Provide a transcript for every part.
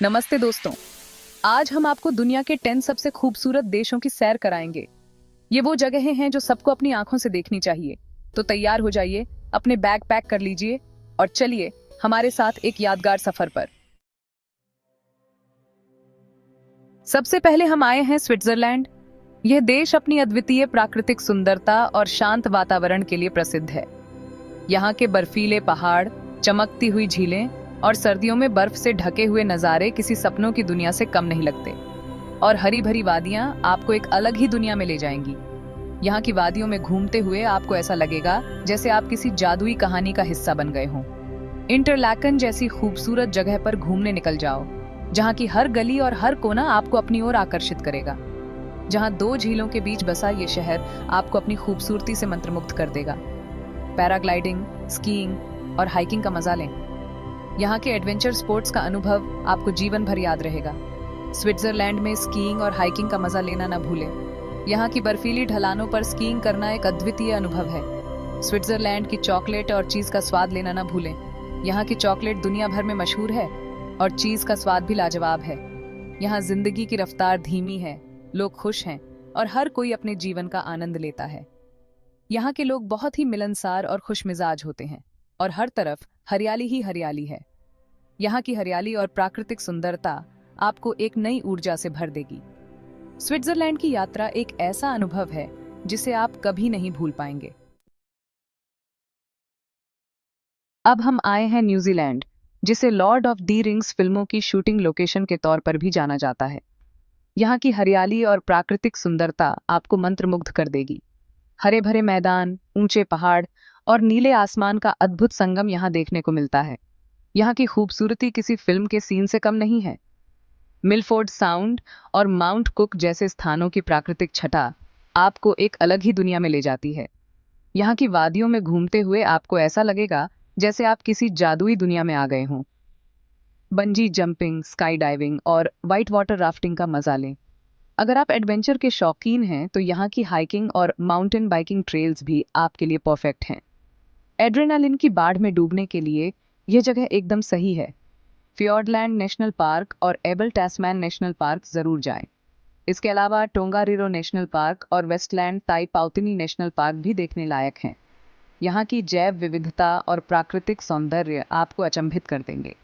नमस्ते दोस्तों। आज हम आपको दुनिया के 10 सबसे खूबसूरत देशों की सैर कराएंगे। ये वो जगहें हैं जो सबको अपनी आंखों से देखनी चाहिए। तो तैयार हो जाइए, अपने बैग पैक कर लीजिए और चलिए हमारे साथ एक यादगार सफर पर। सबसे पहले हम आए हैं स्विट्जरलैंड। यह देश अपनी अद्वितीय प्राकृतिक सुंदरता और शांत वातावरण के लिए प्रसिद्ध है। यहाँ के बर्फीले पहाड़, चमकती हुई झीलें और सर्दियों में बर्फ से ढके हुए नज़ारे किसी सपनों की दुनिया से कम नहीं लगते। और हरी भरी वादियां आपको एक अलग ही दुनिया में ले जाएंगी। यहाँ की वादियों में घूमते हुए आपको ऐसा लगेगा जैसे आप किसी जादुई कहानी का हिस्सा बन गए हों। इंटरलैकन जैसी खूबसूरत जगह पर घूमने निकल जाओ, जहाँ की हर गली और हर कोना आपको अपनी ओर आकर्षित करेगा। जहाँ 2 झीलों के बीच बसा ये शहर आपको अपनी खूबसूरती से मंत्रमुग्ध कर देगा। पैराग्लाइडिंग, स्कीइंग और हाइकिंग का मजा लें। यहाँ के एडवेंचर स्पोर्ट्स का अनुभव आपको जीवन भर याद रहेगा। स्विट्जरलैंड में स्कीइंग और हाइकिंग का मजा लेना न भूलें। यहाँ की बर्फीली ढलानों पर स्कीइंग करना एक अद्वितीय अनुभव है। स्विट्जरलैंड की चॉकलेट और चीज का स्वाद लेना न भूलें। यहाँ की चॉकलेट दुनिया भर में मशहूर है और चीज का स्वाद भी लाजवाब है। यहाँ जिंदगी की रफ्तार धीमी है, लोग खुश हैं और हर कोई अपने जीवन का आनंद लेता है। यहाँ के लोग बहुत ही मिलनसार और खुशमिजाज होते हैं और हर तरफ हरियाली ही हरियाली है। यहाँ की हरियाली और प्राकृतिक सुंदरता आपको एक नई ऊर्जा से भर देगी। स्विट्जरलैंड की यात्रा एक ऐसा अनुभव है जिसे आप कभी नहीं भूल पाएंगे। अब हम आए हैं न्यूजीलैंड, जिसे लॉर्ड ऑफ दी रिंग्स फिल्मों की शूटिंग लोकेशन के तौर पर भी जाना जाता है। यहाँ की हरियाली और प्राकृतिक सुंदरता आपको मंत्रमुग्ध कर देगी। हरे भरे मैदान, ऊंचे पहाड़ और नीले आसमान का अद्भुत संगम यहाँ देखने को मिलता है। यहाँ की खूबसूरती किसी फिल्म के सीन से कम नहीं है। मिलफोर्ड साउंड और माउंट कुक जैसे स्थानों की प्राकृतिक छटा आपको एक अलग ही दुनिया में ले जाती है। यहाँ की वादियों में घूमते हुए आपको ऐसा लगेगा जैसे आप किसी जादुई दुनिया में आ गए हों। बंजी जंपिंग, स्काई डाइविंग और वाइट वाटर राफ्टिंग का मजा लें। अगर आप एडवेंचर के शौकीन हैं तो यहाँ की हाइकिंग और माउंटेन बाइकिंग ट्रेल्स भी आपके लिए परफेक्ट हैं। एड्रेनालिन की बाढ़ में डूबने के लिए यह जगह एकदम सही है। फियोर्डलैंड नेशनल पार्क और एबल टैस्मैन नेशनल पार्क जरूर जाएं। इसके अलावा टोंगारिरो नेशनल पार्क और वेस्टलैंड ताई पाउतिनी नेशनल पार्क भी देखने लायक हैं। यहाँ की जैव विविधता और प्राकृतिक सौंदर्य आपको अचंभित कर देंगे।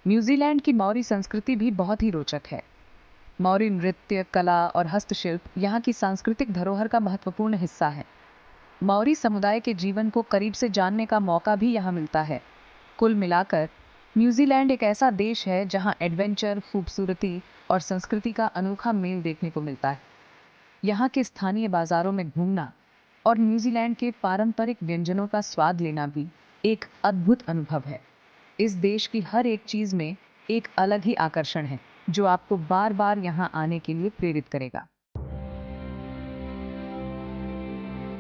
न्यूजीलैंड की मौरी संस्कृति भी बहुत ही रोचक है। मौरी नृत्य, कला और हस्तशिल्प यहाँ की सांस्कृतिक धरोहर का महत्वपूर्ण हिस्सा है। मौरी समुदाय के जीवन को करीब से जानने का मौका भी यहाँ मिलता है। कुल मिलाकर न्यूजीलैंड एक ऐसा देश है जहाँ एडवेंचर, खूबसूरती और संस्कृति का अनोखा मेल देखने को मिलता है। यहाँ के स्थानीय बाजारों में घूमना और न्यूजीलैंड के पारंपरिक व्यंजनों का स्वाद लेना भी एक अद्भुत अनुभव है। इस देश की हर एक चीज में एक अलग ही आकर्षण है जो आपको बार बार यहाँ आने के लिए प्रेरित करेगा।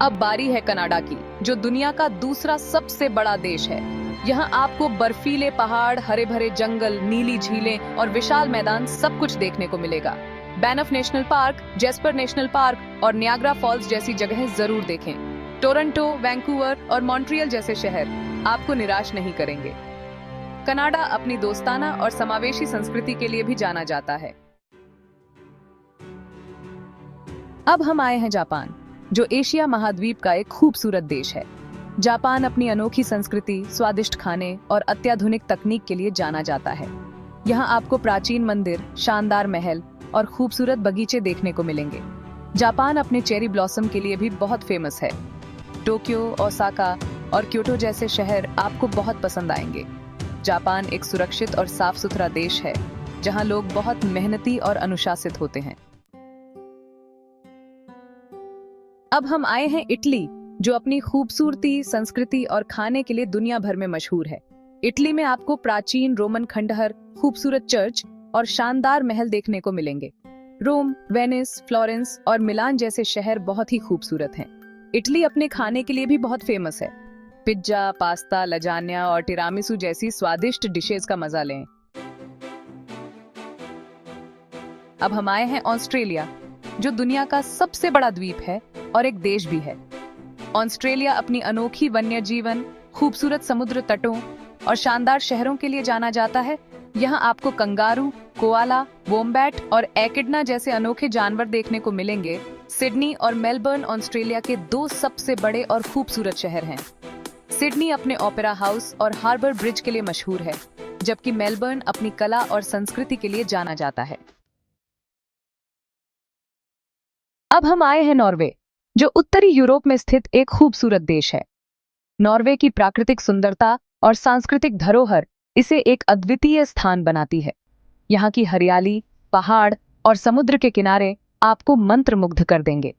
अब बारी है कनाडा की, जो दुनिया का दूसरा सबसे बड़ा देश है। यहाँ आपको बर्फीले पहाड़, हरे भरे जंगल, नीली झीलें और विशाल मैदान सब कुछ देखने को मिलेगा। Banff National Park, Jasper National Park और नियाग्रा फॉल्स जैसी जगहें जरूर देखें। टोरंटो, वैंकूवर और मॉन्ट्रियल जैसे शहर आपको निराश नहीं करेंगे। कनाडा अपनी दोस्ताना और समावेशी संस्कृति के लिए भी जाना जाता है। अब हम आए हैं जापान, जो एशिया महाद्वीप का एक खूबसूरत देश है। जापान अपनी अनोखी संस्कृति, स्वादिष्ट खाने और अत्याधुनिक तकनीक के लिए जाना जाता है। यहाँ आपको प्राचीन मंदिर, शानदार महल और खूबसूरत बगीचे देखने को मिलेंगे। जापान अपने चेरी ब्लॉसम के लिए भी बहुत फेमस है। टोक्यो, ओसाका और क्योटो जैसे शहर आपको बहुत पसंद आएंगे। जापान एक सुरक्षित और साफ सुथरा देश है, जहाँ लोग बहुत मेहनती और अनुशासित होते हैं। अब हम आए हैं इटली, जो अपनी खूबसूरती, संस्कृति और खाने के लिए दुनिया भर में मशहूर है। इटली में आपको प्राचीन रोमन खंडहर, खूबसूरत चर्च और शानदार महल देखने को मिलेंगे। रोम, वेनिस, फ्लोरेंस और मिलान जैसे शहर बहुत ही खूबसूरत हैं। इटली अपने खाने के लिए भी बहुत फेमस है। पिज्जा, पास्ता, लजानिया और टिरामिसू जैसी स्वादिष्ट डिशेस का मजा लें। अब हम आए हैं ऑस्ट्रेलिया, जो दुनिया का सबसे बड़ा द्वीप है और एक देश भी है। ऑस्ट्रेलिया अपनी अनोखी वन्य जीवन, खूबसूरत समुद्र तटों और शानदार शहरों के लिए जाना जाता है। यहाँ आपको कंगारू, कोआला, वोम्बैट और एकिडना जैसे अनोखे जानवर देखने को मिलेंगे। सिडनी और मेलबर्न ऑस्ट्रेलिया के दो सबसे बड़े और खूबसूरत शहर हैं। सिडनी अपने ओपेरा हाउस और हार्बर ब्रिज के लिए मशहूर है, जबकि मेलबर्न अपनी कला और संस्कृति के लिए जाना जाता है। अब हम आए हैं नॉर्वे, जो उत्तरी यूरोप में स्थित एक खूबसूरत देश है। नॉर्वे की प्राकृतिक सुंदरता और सांस्कृतिक धरोहर इसे एक अद्वितीय स्थान बनाती है। यहाँ की हरियाली, पहाड़ और समुद्र के किनारे आपको मंत्रमुग्ध कर देंगे।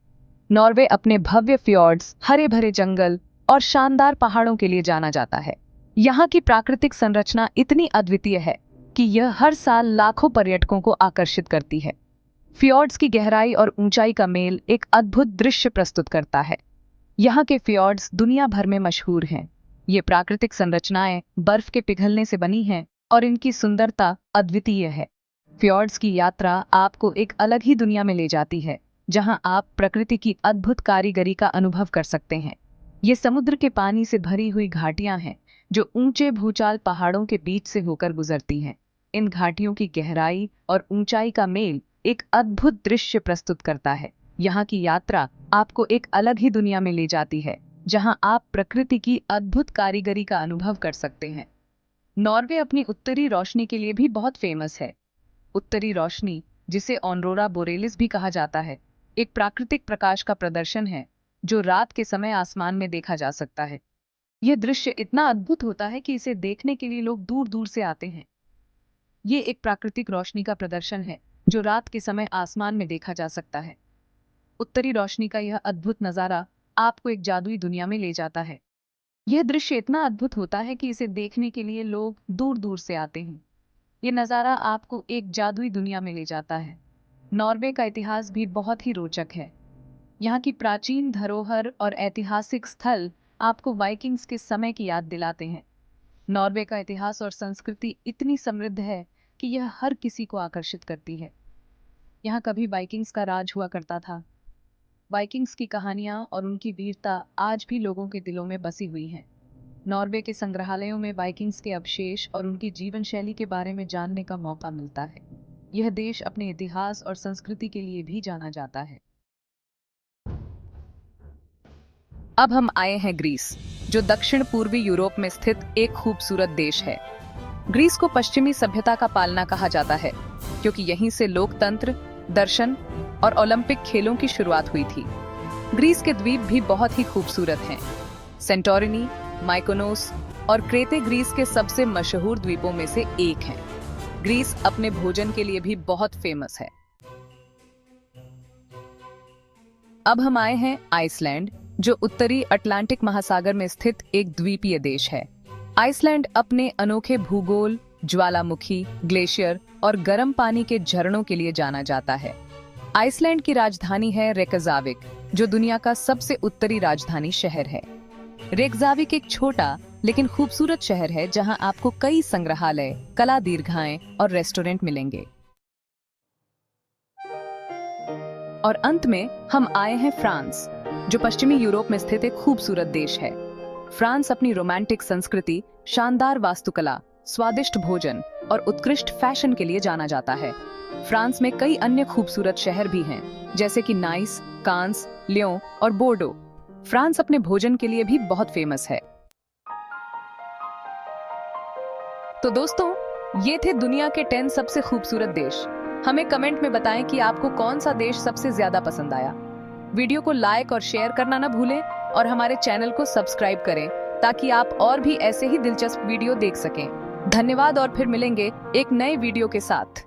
नॉर्वे अपने भव्य फ्योर्ड्स, हरे भरे जंगल और शानदार पहाड़ों के लिए जाना जाता है। यहाँ की प्राकृतिक संरचना इतनी अद्वितीय है कि यह हर साल लाखों पर्यटकों को आकर्षित करती है। फ्योर्ड्स की गहराई और ऊंचाई का मेल एक अद्भुत दृश्य प्रस्तुत करता है। यहाँ के फ्योर्ड्स दुनिया भर में मशहूर हैं। ये प्राकृतिक संरचनाएं बर्फ के पिघलने से बनी हैं और इनकी सुंदरता अद्वितीय है। फ्योर्ड्स की यात्रा आपको एक अलग ही दुनिया में ले जाती है, जहां आप प्रकृति की अद्भुत कारीगरी का अनुभव कर सकते हैं। ये समुद्र के पानी से भरी हुई घाटियां हैं, जो ऊंचे भूचाल पहाड़ों के बीच से होकर गुजरती हैं। इन घाटियों की गहराई और ऊंचाई का मेल एक अद्भुत दृश्य प्रस्तुत करता है। यहाँ की यात्रा आपको एक अलग ही दुनिया में ले जाती है, जहां आप प्रकृति की अद्भुत कारीगरी का अनुभव कर सकते हैं। नॉर्वे अपनी उत्तरी रोशनी के लिए भी बहुत फेमस है। उत्तरी रोशनी, जिसे ऑरोरा बोरेलिस भी कहा जाता है, एक प्राकृतिक प्रकाश का प्रदर्शन है जो रात के समय आसमान में देखा जा सकता है। यह दृश्य इतना अद्भुत होता है कि इसे देखने के लिए लोग दूर दूर से आते हैं। ये एक प्राकृतिक रोशनी का प्रदर्शन है जो रात के समय आसमान में देखा जा सकता है। उत्तरी रोशनी का यह अद्भुत नज़ारा आपको एक जादुई दुनिया में ले जाता है। यह दृश्य इतना अद्भुत होता है कि इसे देखने के लिए लोग दूर दूर से आते हैं। ये नज़ारा आपको एक जादुई दुनिया में ले जाता है। नॉर्वे का इतिहास भी बहुत ही रोचक है। यहाँ की प्राचीन धरोहर और ऐतिहासिक स्थल आपको वाइकिंग्स के समय की याद दिलाते हैं। नॉर्वे का इतिहास और संस्कृति इतनी समृद्ध है कि यह हर किसी को आकर्षित करती है। यहाँ कभी वाइकिंग्स का राज हुआ करता था। वाइकिंग्स की कहानियां और उनकी वीरता आज भी लोगों के दिलों में बसी हुई हैं। नॉर्वे के संग्रहालयों में वाइकिंग्स के अवशेष और उनकी जीवन शैली के बारे में जानने का मौका मिलता है। यह देश अपने इतिहास और संस्कृति के लिए भी जाना जाता है। अब हम आए हैं ग्रीस, जो दक्षिण पूर्वी यूरोप में स्थित एक खूबसूरत देश है। ग्रीस को पश्चिमी सभ्यता का पालना कहा जाता है, क्योंकि यहीं से लोकतंत्र, दर्शन और ओलंपिक खेलों की शुरुआत हुई थी। ग्रीस के द्वीप भी बहुत ही खूबसूरत हैं। सेंटोरिनी, माइकोनोस और क्रेते ग्रीस के सबसे मशहूर द्वीपों में से एक हैं। ग्रीस अपने भोजन के लिए भी बहुत फेमस है। अब हम आए हैं आइसलैंड, जो उत्तरी अटलांटिक महासागर में स्थित एक द्वीपीय देश है। आइसलैंड अपने अनोखे भूगोल, ज्वालामुखी, ग्लेशियर और गर्म पानी के झरनों के लिए जाना जाता है। आइसलैंड की राजधानी है रेकजाविक, जो दुनिया का सबसे उत्तरी राजधानी शहर है। रेकजाविक एक छोटा लेकिन खूबसूरत शहर है, जहां आपको कई संग्रहालय, कला दीर्घाएं और रेस्टोरेंट मिलेंगे। और अंत में हम आए हैं फ्रांस, जो पश्चिमी यूरोप में स्थित एक खूबसूरत देश है। फ्रांस अपनी रोमांटिक संस्कृति, शानदार वास्तुकला, स्वादिष्ट भोजन और उत्कृष्ट फैशन के लिए जाना जाता है। फ्रांस में कई अन्य खूबसूरत शहर भी हैं, जैसे कि नाइस, कांस, लियों और बोर्डो। फ्रांस अपने भोजन के लिए भी बहुत फेमस है। तो दोस्तों, ये थे दुनिया के 10 सबसे खूबसूरत देश। हमें कमेंट में बताएं कि आपको कौन सा देश सबसे ज्यादा पसंद आया। वीडियो को लाइक और शेयर करना ना भूलें और हमारे चैनल को सब्सक्राइब करें, ताकि आप और भी ऐसे ही दिलचस्प वीडियो देख सकें। धन्यवाद और फिर मिलेंगे एक नए वीडियो के साथ।